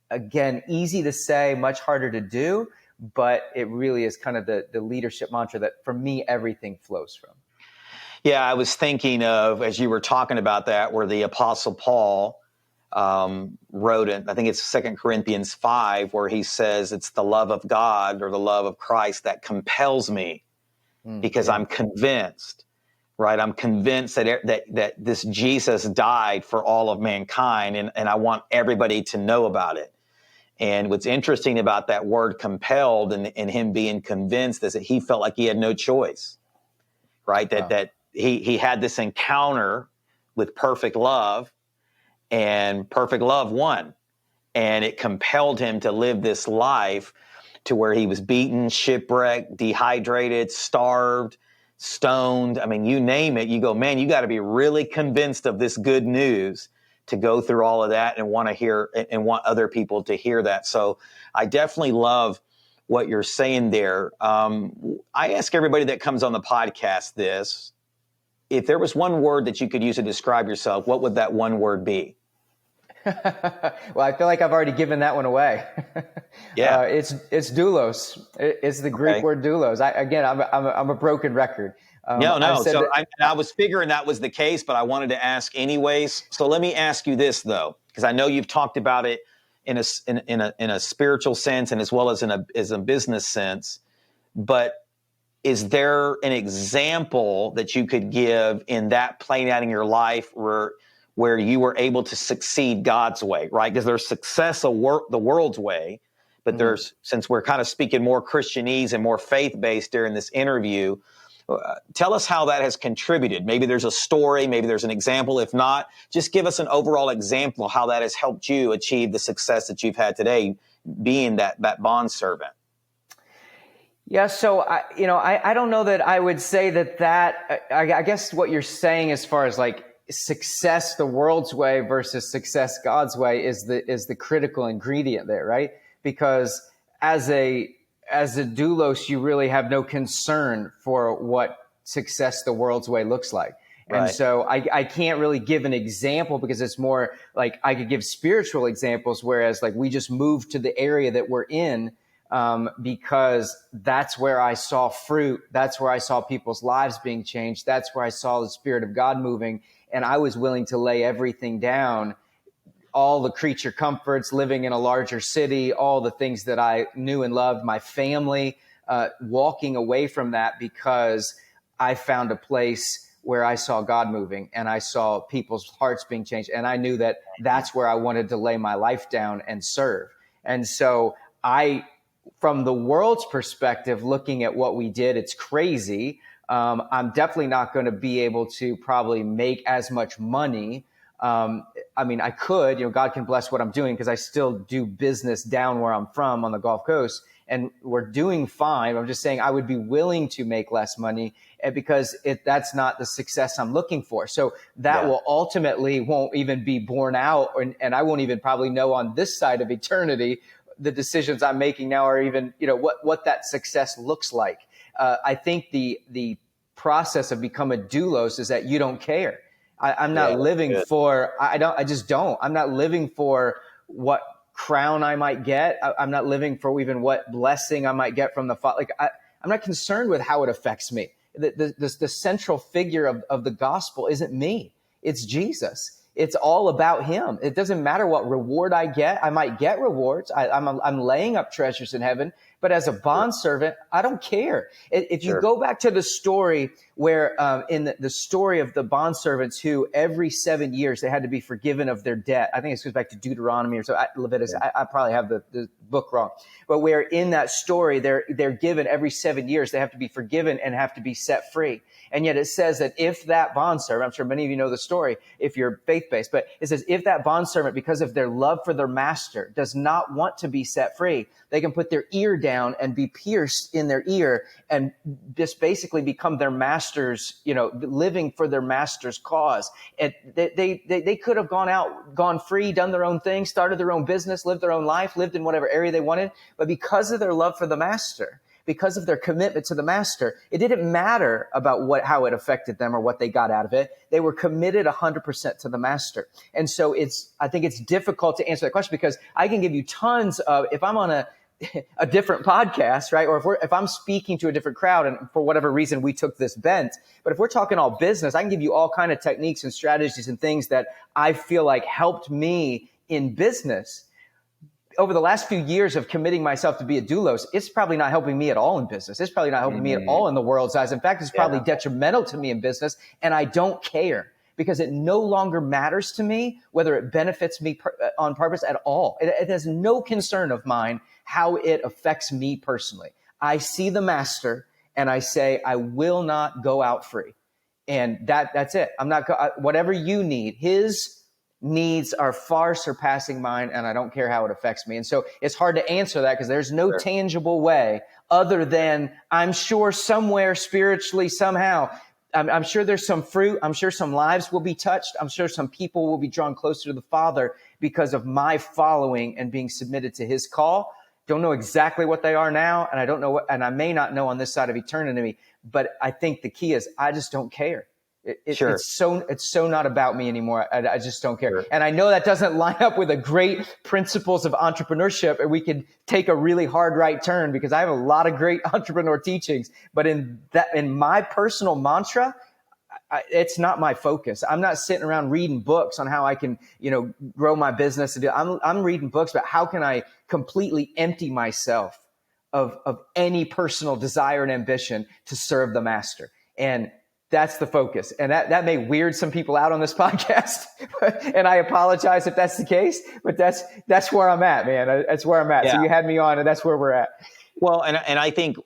again, easy to say, much harder to do, but it really is kind of the leadership mantra that for me, everything flows from. Yeah, I was thinking of, as you were talking about that, where the Apostle Paul wrote it, I think it's 2 Corinthians 5, where he says it's the love of God or the love of Christ that compels me because I'm convinced, right? I'm convinced that this Jesus died for all of mankind, and I want everybody to know about it. And what's interesting about that word compelled and him being convinced is that he felt like he had no choice, right? Wow. That he had this encounter with perfect love, and perfect love won. And it compelled him to live this life to where he was beaten, shipwrecked, dehydrated, starved, stoned. I mean, you name it. You go, man, you got to be really convinced of this good news to go through all of that and want to hear and want other people to hear that. So I definitely love what you're saying there. I ask everybody that comes on the podcast this: if there was one word that you could use to describe yourself, what would that one word be? Well, I feel like I've already given that one away. Yeah. It's doulos. It's the Greek word doulos. I'm a broken record. No. So I was figuring that was the case, but I wanted to ask anyways. So let me ask you this though, because I know you've talked about it in a spiritual sense and as well as as a business sense. But is there an example that you could give in that playing out in your life where you were able to succeed God's way, right? Because there's success the world's way, but there's, since we're kind of speaking more Christianese and more faith-based during this interview, tell us how that has contributed. Maybe there's a story, maybe there's an example. If not, just give us an overall example of how that has helped you achieve the success that you've had today, being that bondservant. Yeah, so I don't know that I would say that I guess what you're saying as far as like success the world's way versus success God's way is the critical ingredient there, right? Because as a doulos, you really have no concern for what success the world's way looks like. And Right. so I can't really give an example because it's more like I could give spiritual examples, whereas like we just moved to the area that we're in because that's where I saw fruit. That's where I saw people's lives being changed. That's where I saw the Spirit of God moving. And I was willing to lay everything down, all the creature comforts, living in a larger city, all the things that I knew and loved, my family, walking away from that because I found a place where I saw God moving and I saw people's hearts being changed. And I knew that that's where I wanted to lay my life down and serve. And so from the world's perspective, looking at what we did, it's crazy. I'm definitely not going to be able to probably make as much money. I mean, I could, God can bless what I'm doing because I still do business down where I'm from on the Gulf Coast and we're doing fine. I'm just saying I would be willing to make less money because that's not the success I'm looking for. So that will ultimately won't even be borne out and I won't even probably know on this side of eternity the decisions I'm making now are even, what that success looks like. I think the process of becoming a doulos is that you don't care. I'm not living for, I just don't. I'm not living for what crown I might get. I'm not living for even what blessing I might get from the Father. Like I'm not concerned with how it affects me. The central figure of the gospel isn't me. It's Jesus. It's all about him. It doesn't matter what reward I get. I might get rewards. I'm laying up treasures in heaven. But as a bondservant, I don't care. If you go back to the story where in the story of the bondservants who every 7 years they had to be forgiven of their debt. I think it goes back to Deuteronomy or so, Leviticus. I probably have the book wrong. But where in that story, they're given every 7 years, they have to be forgiven and have to be set free. And yet it says that if that bondservant, I'm sure many of you know the story if you're faith-based, but it says if that bondservant, because of their love for their master, does not want to be set free, they can put their ear down and be pierced in their ear and just basically become their master's, living for their master's cause. And they could have gone free, done their own thing, started their own business, lived their own life, lived in whatever area they wanted. But because of their love for the master, because of their commitment to the master, it didn't matter about how it affected them or what they got out of it. They were committed 100% to the master. And so I think it's difficult to answer that question because I can give you tons of, if I'm on a different podcast, right? Or if I'm speaking to a different crowd and for whatever reason we took this bent, but if we're talking all business, I can give you all kind of techniques and strategies and things that I feel like helped me in business. over the last few years of committing myself to be a doulos, it's probably not helping me at all in business. It's probably not helping me at all in the world's eyes. In fact, it's probably detrimental to me in business, and I don't care because it no longer matters to me whether it benefits me on purpose at all. It has no concern of mine how it affects me personally. I see the master and I say, I will not go out free. And that's it. I'm not, whatever you need, his needs are far surpassing mine, and I don't care how it affects me. And so it's hard to answer that because there's no tangible way other than I'm sure somewhere spiritually, somehow, I'm sure there's some fruit. I'm sure some lives will be touched. I'm sure some people will be drawn closer to the Father because of my following and being submitted to his call. Don't know exactly what they are now, and I don't know what, and I may not know on this side of eternity, but I think the key is I just don't care. It's so not about me anymore. I just don't care. Sure. And I know that doesn't line up with the great principles of entrepreneurship, and we could take a really hard right turn because I have a lot of great entrepreneur teachings, but in my personal mantra, it's not my focus. I'm not sitting around reading books on how I can, grow my business. I'm reading books about how can I completely empty myself of any personal desire and ambition to serve the master. And that's the focus. And that may weird some people out on this podcast. And I apologize if that's the case, but that's where I'm at, man. That's where I'm at. Yeah. So you had me on, and that's where we're at. Well, and I think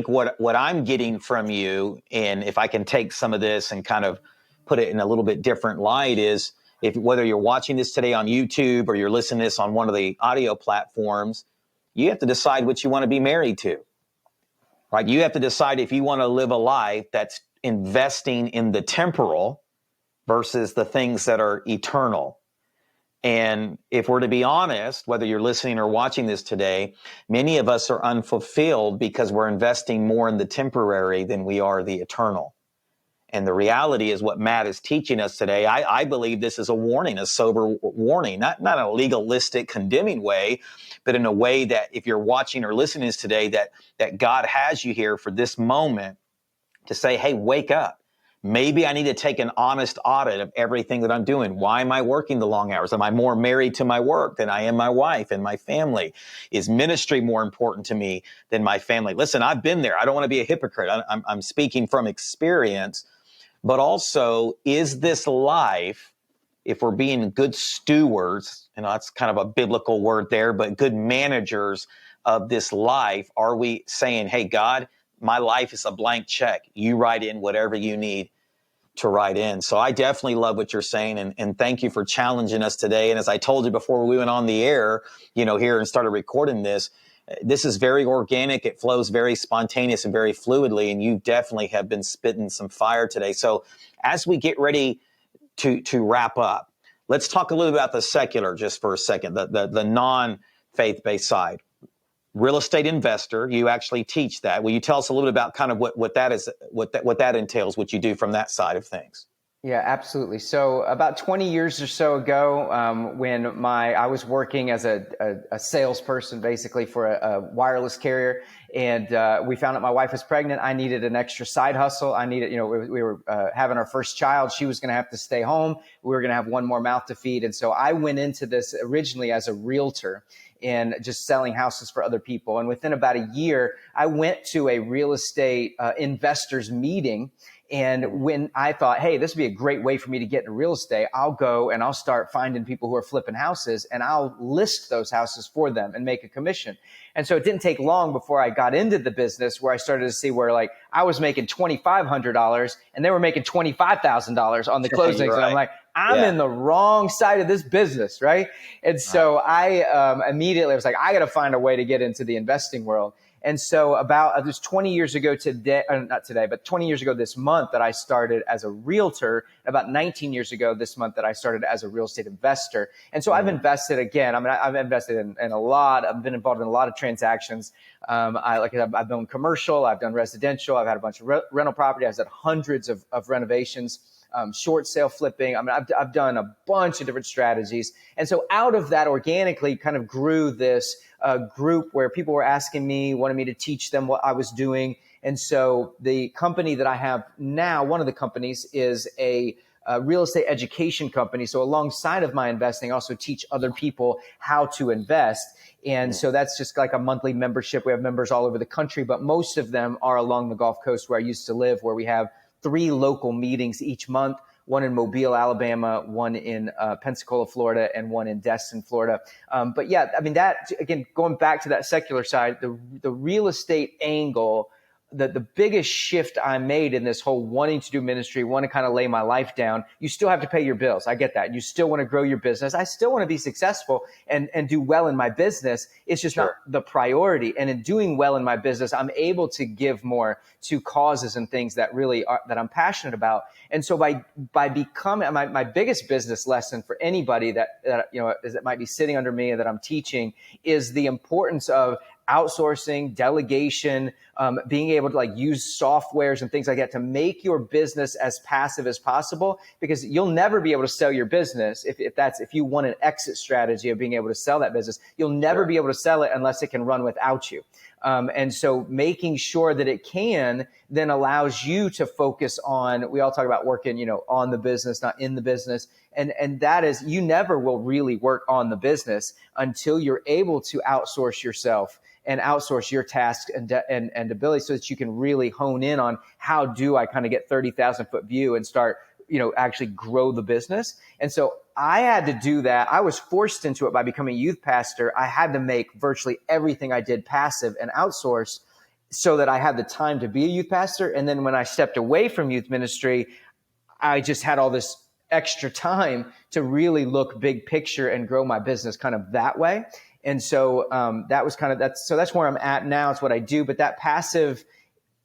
what I'm getting from you, and if I can take some of this and kind of put it in a little bit different light, is whether you're watching this today on YouTube or you're listening to this on one of the audio platforms, you have to decide what you want to be married to, right? You have to decide if you want to live a life that's investing in the temporal versus the things that are eternal. And if we're to be honest, whether you're listening or watching this today, many of us are unfulfilled because we're investing more in the temporary than we are the eternal. And the reality is what Matt is teaching us today. I believe this is a warning, a sober warning, not in a legalistic, condemning way, but in a way that if you're watching or listening to this today, that God has you here for this moment to say, hey, wake up. Maybe I need to take an honest audit of everything that I'm doing. Why am I working the long hours? Am I more married to my work than I am my wife and my family? Is ministry more important to me than my family? Listen, I've been there. I don't want to be a hypocrite. I'm speaking from experience. But also, is this life, if we're being good stewards, that's kind of a biblical word there, but good managers of this life, are we saying, hey, God, my life is a blank check. You write in whatever you need to write in. So I definitely love what you're saying, and thank you for challenging us today. And as I told you before we went on the air, here and started recording this is very organic. It flows very spontaneous and very fluidly, and you definitely have been spitting some fire today. So as we get ready to wrap up, let's talk a little about the secular just for a second, the non-faith-based side. Real estate investor, you actually teach that. Will you tell us a little bit about kind of what that is, what that entails, what you do from that side of things? Yeah, absolutely. So about 20 years or so ago, when I was working as a salesperson, basically for a wireless carrier, and we found out my wife was pregnant. I needed an extra side hustle. I needed, we were having our first child. She was going to have to stay home. We were going to have one more mouth to feed. And so I went into this originally as a realtor and just selling houses for other people. And within about a year, I went to a real estate investors meeting. And when I thought, hey, this would be a great way for me to get into real estate, I'll go and I'll start finding people who are flipping houses, and I'll list those houses for them and make a commission. And so it didn't take long before I got into the business where I started to see where I was making $2,500 and they were making $25,000 on the closings. Right. And I'm like, I'm in the wrong side of this business, right? And so I immediately was like, I got to find a way to get into the investing world. And so it was 20 years ago today, not today, but 20 years ago this month that I started as a realtor, about 19 years ago this month that I started as a real estate investor. And so I've invested again. I mean, I've invested in a lot. I've been involved in a lot of transactions. I've done commercial, I've done residential, I've had a bunch of rental property. I've done hundreds of renovations. Short sale flipping. I mean, I've done a bunch of different strategies. And so out of that organically kind of grew this group where people were asking me, wanted me to teach them what I was doing. And so the company that I have now, one of the companies is a real estate education company. So alongside of my investing, I also teach other people how to invest. And so that's just like a monthly membership. We have members all over the country, but most of them are along the Gulf Coast where I used to live, where we have 3 local meetings each month, one in Mobile, Alabama, one in Pensacola, Florida, and one in Destin, Florida. But yeah, I mean, that, again, going back to that secular side, the real estate angle, the biggest shift I made in this whole wanting to do ministry, want to kind of lay my life down. You still have to pay your bills. I get that. You still want to grow your business. I still want to be successful and do well in my business. It's just not the priority. And in doing well in my business, I'm able to give more to causes and things that really are, that I'm passionate about. And so by becoming my biggest business lesson for anybody that might be sitting under me that I'm teaching is the importance of outsourcing, delegation, being able to like use softwares and things like that to make your business as passive as possible, because you'll never be able to sell your business if you want an exit strategy of being able to sell that business. You'll never be able to sell it unless it can run without you. And so making sure that it can then allows you to focus on, we all talk about working, on the business, not in the business. And that is, you never will really work on the business until you're able to outsource yourself and outsource your tasks and ability, so that you can really hone in on how do I kind of get 30,000 foot view and start, actually grow the business. And so I had to do that. I was forced into it by becoming a youth pastor. I had to make virtually everything I did passive and outsource so that I had the time to be a youth pastor. And then when I stepped away from youth ministry, I just had all this extra time to really look big picture and grow my business kind of that way. And so that's where I'm at now. It's what I do. But that passive,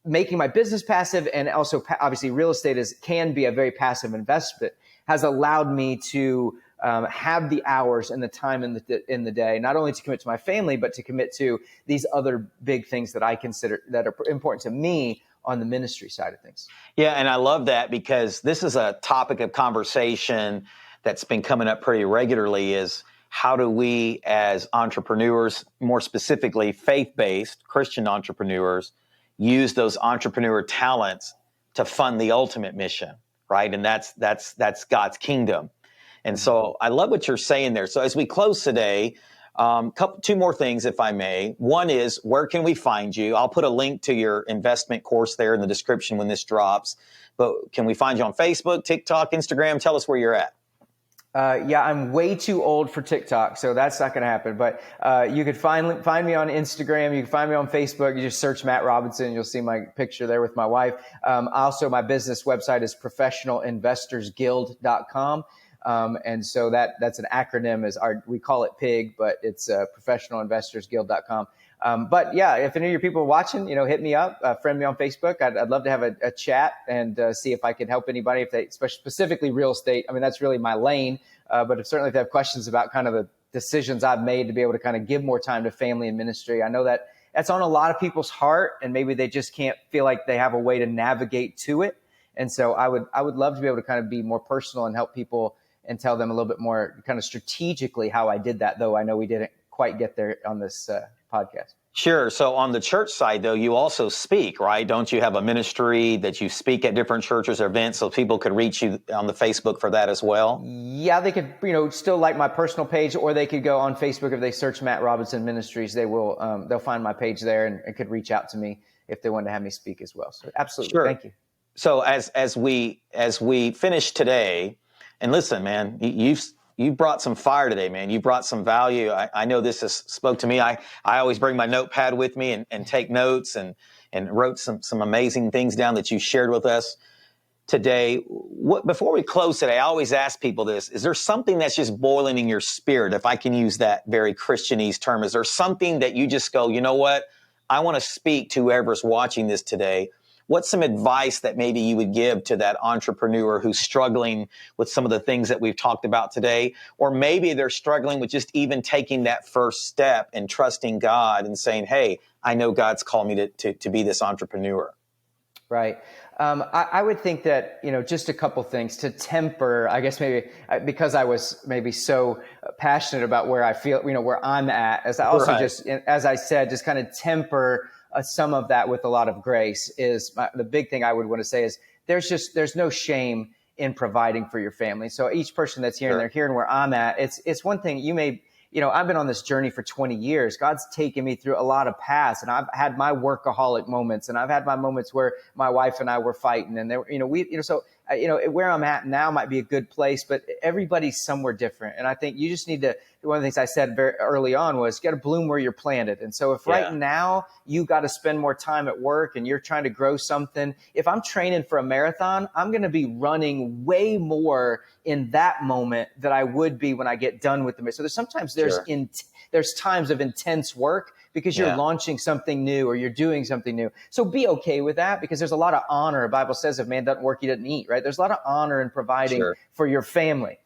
making my business passive, and also obviously real estate can be a very passive investment, has allowed me to have the hours and the time in the day, not only to commit to my family, but to commit to these other big things that I consider that are important to me on the ministry side of things. Yeah, and I love that, because this is a topic of conversation that's been coming up pretty regularly, is how do we as entrepreneurs, more specifically faith-based Christian entrepreneurs, use those entrepreneur talents to fund the ultimate mission, right? And that's God's kingdom. And so I love what you're saying there. So as we close today, two more things, if I may. One is, where can we find you? I'll put a link to your investment course there in the description when this drops. But can we find you on Facebook, TikTok, Instagram? Tell us where you're at. Yeah, I'm way too old for TikTok, so that's not going to happen. But you could find me on Instagram. You can find me on Facebook. You just search Matt Robinson. You'll see my picture there with my wife. Also, my business website is professionalinvestorsguild.com. And so that's an acronym, we call it PIG, but it's professionalinvestorsguild.com. But yeah, if any of your people are watching, hit me up, friend me on Facebook. I'd love to have a chat and see if I can help anybody, if they, specifically real estate. I mean, that's really my lane. But certainly if they have questions about kind of the decisions I've made to be able to kind of give more time to family and ministry, I know that that's on a lot of people's heart, and maybe they just can't feel like they have a way to navigate to it. And so I would love to be able to kind of be more personal and help people and tell them a little bit more kind of strategically how I did that, though I know we didn't quite get there on this podcast. Sure. So on the church side, though, you also speak, right? Don't you have a ministry that you speak at different churches or events so people could reach you on the Facebook for that as well? Yeah, they could, still like my personal page, or they could go on Facebook. If they search Matt Robinson Ministries, they'll find my page there and could reach out to me if they wanted to have me speak as well. So absolutely. Sure. Thank you. So as we finish today, and listen, man, you brought some fire today, man. You brought some value. I know this has spoke to me. I always bring my notepad with me and take notes and wrote some amazing things down that you shared with us today. Before we close today, I always ask people this: is there something that's just boiling in your spirit, if I can use that very Christianese term? Is there something that you just go, you know what? I want to speak to whoever's watching this today. What's some advice that maybe you would give to that entrepreneur who's struggling with some of the things that we've talked about today? Or maybe they're struggling with just even taking that first step and trusting God and saying, hey, I know God's called me to be this entrepreneur. Right. I would think that, just a couple things to temper, I guess maybe because I was maybe so passionate about where I feel, where I'm at, as I also just, as I said, just kind of temper some of that with a lot of grace. The big thing I would want to say is there's no shame in providing for your family. So each person that's here and they're hearing where I'm at, it's one thing you may, I've been on this journey for 20 years. God's taken me through a lot of paths, and I've had my workaholic moments, and I've had my moments where my wife and I were fighting, and there, where I'm at now might be a good place, but everybody's somewhere different. And I think you just need to, one of the things I said very early on was you got to bloom where you're planted. And so if right now you got to spend more time at work and you're trying to grow something, if I'm training for a marathon, I'm going to be running way more in that moment than I would be when I get done with the. So there's times of intense work because you're launching something new or you're doing something new. So be okay with that, because there's a lot of honor. The Bible says if man doesn't work, he doesn't eat, right? There's a lot of honor in providing for your family.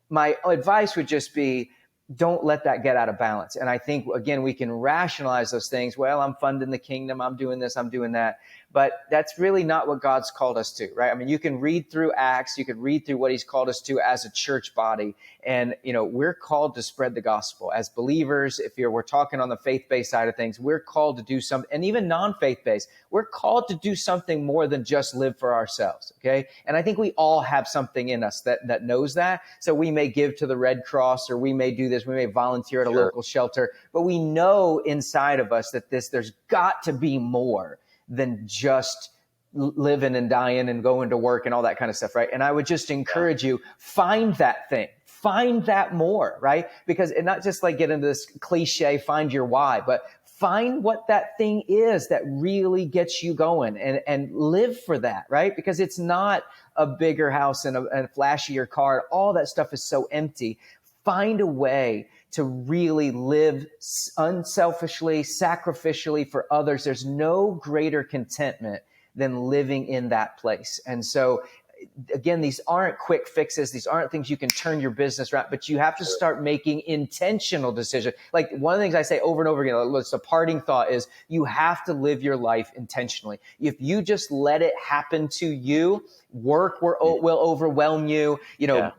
My advice would just be, don't let that get out of balance. And I think, again, we can rationalize those things. Well, I'm funding the kingdom. I'm doing this. I'm doing that. But that's really not what God's called us to, right? I mean, you can read through Acts. You can read through what he's called us to as a church body. And, we're called to spread the gospel. As believers, we're talking on the faith-based side of things, we're called to do something, and even non-faith-based, we're called to do something more than just live for ourselves, okay? And I think we all have something in us that knows that. So we may give to the Red Cross, or we may do this, we may volunteer at a local shelter, but we know inside of us that there's got to be more than just living and dying and going to work and all that kind of stuff, right? And I would just encourage you, find that thing, find that more, right? Because and not just like get into this cliche, find your why, but find what that thing is that really gets you going and live for that, right? Because it's not a bigger house and a flashier car. All that stuff is so empty. Find a way to really live unselfishly, sacrificially for others. There's no greater contentment than living in that place. And so, again, these aren't quick fixes. These aren't things you can turn your business around, but you have to start making intentional decisions. Like one of the things I say over and over again, it's a parting thought, is you have to live your life intentionally. If you just let it happen to you, work will overwhelm you,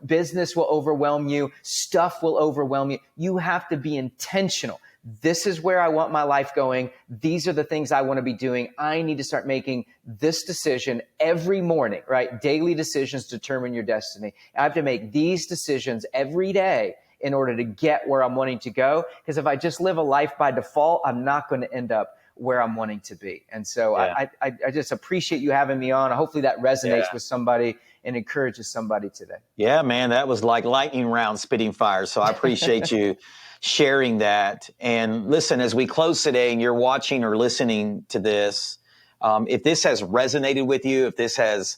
business will overwhelm you, stuff will overwhelm you. You have to be intentional. This is where I want my life going. These are the things I want to be doing. I need to start making this decision every morning, right? Daily decisions determine your destiny. I have to make these decisions every day in order to get where I'm wanting to go. Because if I just live a life by default, I'm not going to end up where I'm wanting to be. And so I just appreciate you having me on. Hopefully that resonates with somebody and encourages somebody today. Yeah, man, that was like lightning round spitting fire. So I appreciate you sharing that. And listen, as we close today and you're watching or listening to this, if this has resonated with you, if this has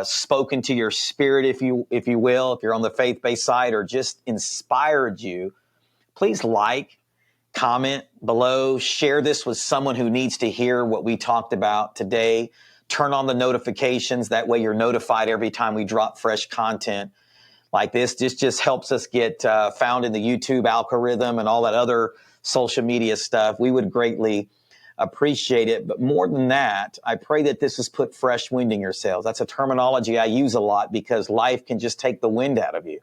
spoken to your spirit, if you will, if you're on the faith-based side, or just inspired you, please comment below, share this with someone who needs to hear what we talked about today. Turn on the notifications. That way you're notified every time we drop fresh content like this. This just helps us get found in the YouTube algorithm and all that other social media stuff. We would greatly appreciate it. But more than that, I pray that this has put fresh wind in your sails. That's a terminology I use a lot because life can just take the wind out of you.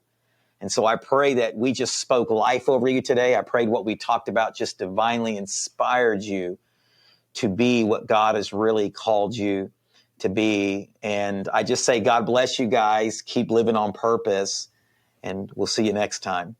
And so I pray that we just spoke life over you today. I prayed what we talked about just divinely inspired you to be what God has really called you to be. And I just say, God bless you guys. Keep living on purpose, and we'll see you next time.